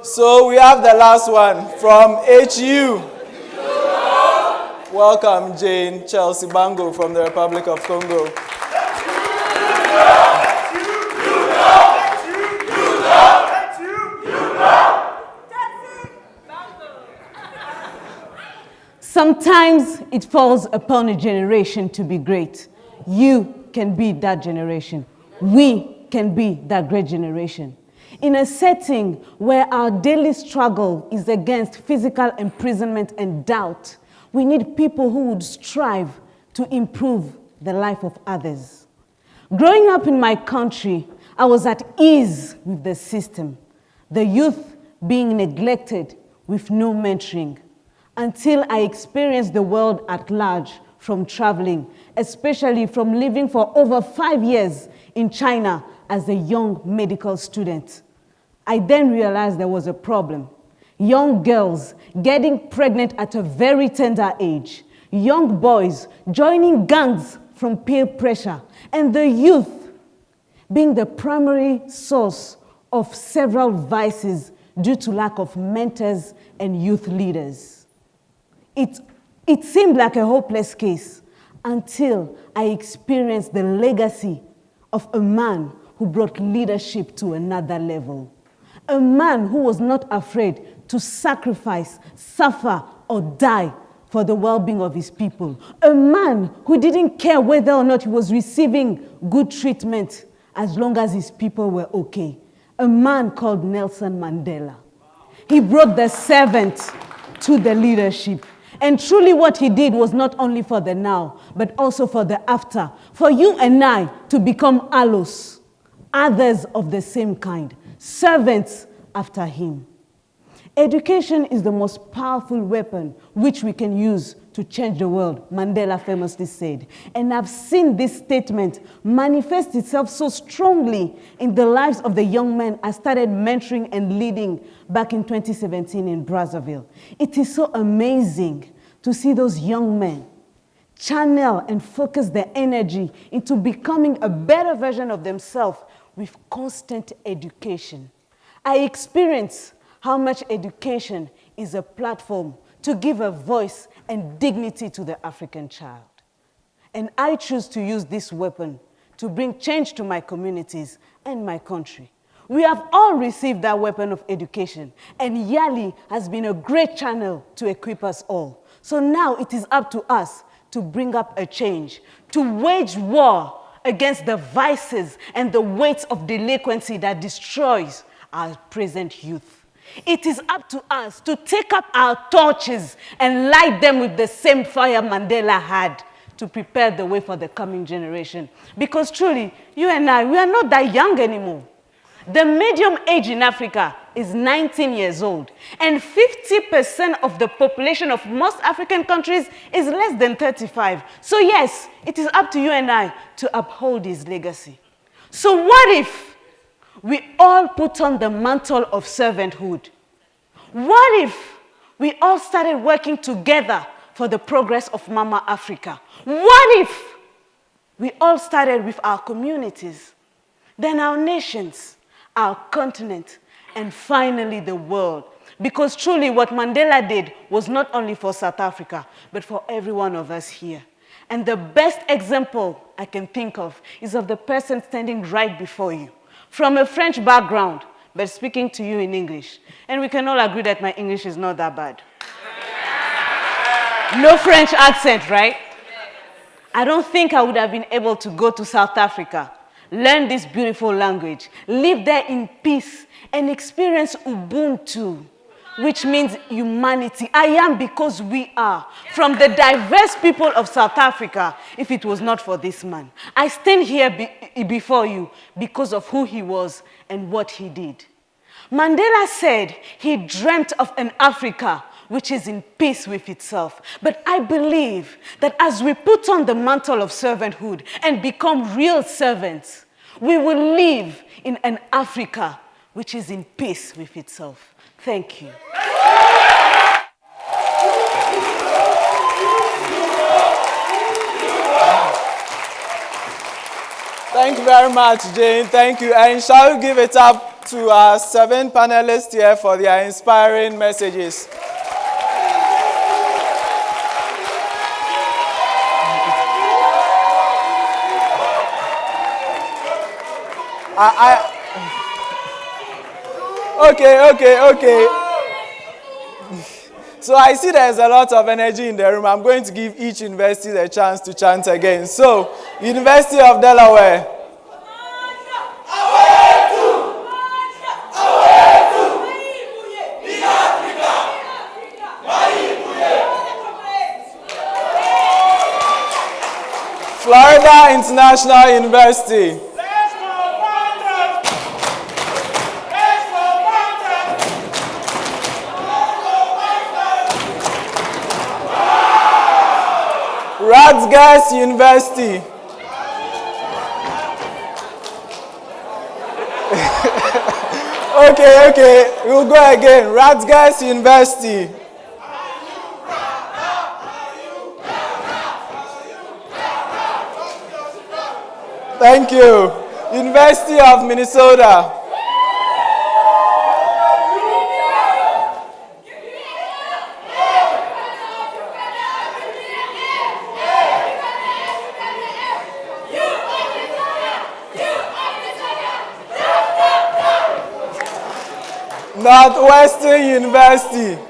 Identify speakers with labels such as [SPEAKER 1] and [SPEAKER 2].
[SPEAKER 1] So we have the last one from HU. Welcome, Jayne Chelsea Bango from the Republic of Congo.
[SPEAKER 2] Sometimes it falls upon a generation to be great. You can be that generation. We can be that great generation. In a setting where our daily struggle is against physical imprisonment and doubt, we need people who would strive to improve the life of others. Growing up in my country, I was at ease with the system, the youth being neglected with no mentoring, until I experienced the world at large from traveling, especially from living for over 5 years in China as a young medical student. I then realized there was a problem. Young girls getting pregnant at a very tender age, young boys joining gangs from peer pressure, and the youth being the primary source of several vices due to lack of mentors and youth leaders. It seemed like a hopeless case until I experienced the legacy of a man who brought leadership to another level. A man who was not afraid to sacrifice, suffer, or die for the well-being of his people. A man who didn't care whether or not he was receiving good treatment as long as his people were okay. A man called Nelson Mandela. He brought the servant to the leadership. And truly what he did was not only for the now, but also for the after. For you and I to become allos, others of the same kind, servants after him. Education is the most powerful weapon which we can use to change the world, Mandela famously said. And I've seen this statement manifest itself so strongly in the lives of the young men I started mentoring and leading back in 2017 in Brazzaville. It is so amazing to see those young men channel and focus their energy into becoming a better version of themselves with constant education. I experience how much education is a platform to give a voice and dignity to the African child. And I choose to use this weapon to bring change to my communities and my country. We have all received that weapon of education, and Yali has been a great channel to equip us all. So now it is up to us to bring up a change, to wage war against the vices and the weights of delinquency that destroys our present youth. It is up to us to take up our torches and light them with the same fire Mandela had to prepare the way for the coming generation. Because truly, you and I, we are not that young anymore. The medium age in Africa is 19 years old, and 50% of the population of most African countries is less than 35. So yes, it is up to you and I to uphold his legacy. So what if we all put on the mantle of servanthood? What if we all started working together for the progress of Mama Africa? What if we all started with our communities, then our nations, our continent, and finally the world? Because truly what Mandela did was not only for South Africa, but for every one of us here. And the best example I can think of is of the person standing right before you, from a French background, but speaking to you in English. And we can all agree that my English is not that bad. No French accent, right? I don't think I would have been able to go to South Africa, learn this beautiful language, live there in peace, and experience Ubuntu, which means humanity. I am because we are, from the diverse people of South Africa, if it was not for this man. I stand here before you because of who he was and what he did. Mandela said he dreamt of an Africa which is in peace with itself. But I believe that as we put on the mantle of servanthood and become real servants, we will live in an Africa which is in peace with itself. Thank you.
[SPEAKER 1] Thank you very much, Jayne. Thank you. And shall we give it up to our 7 panelists here for their inspiring messages. Okay. So I see there's a lot of energy in the room. I'm going to give each university the chance to chant again. So, University of Delaware. Florida International University. Rutgers University. Okay. We'll go again. Rutgers University. Thank you. University of Minnesota. Northwestern University.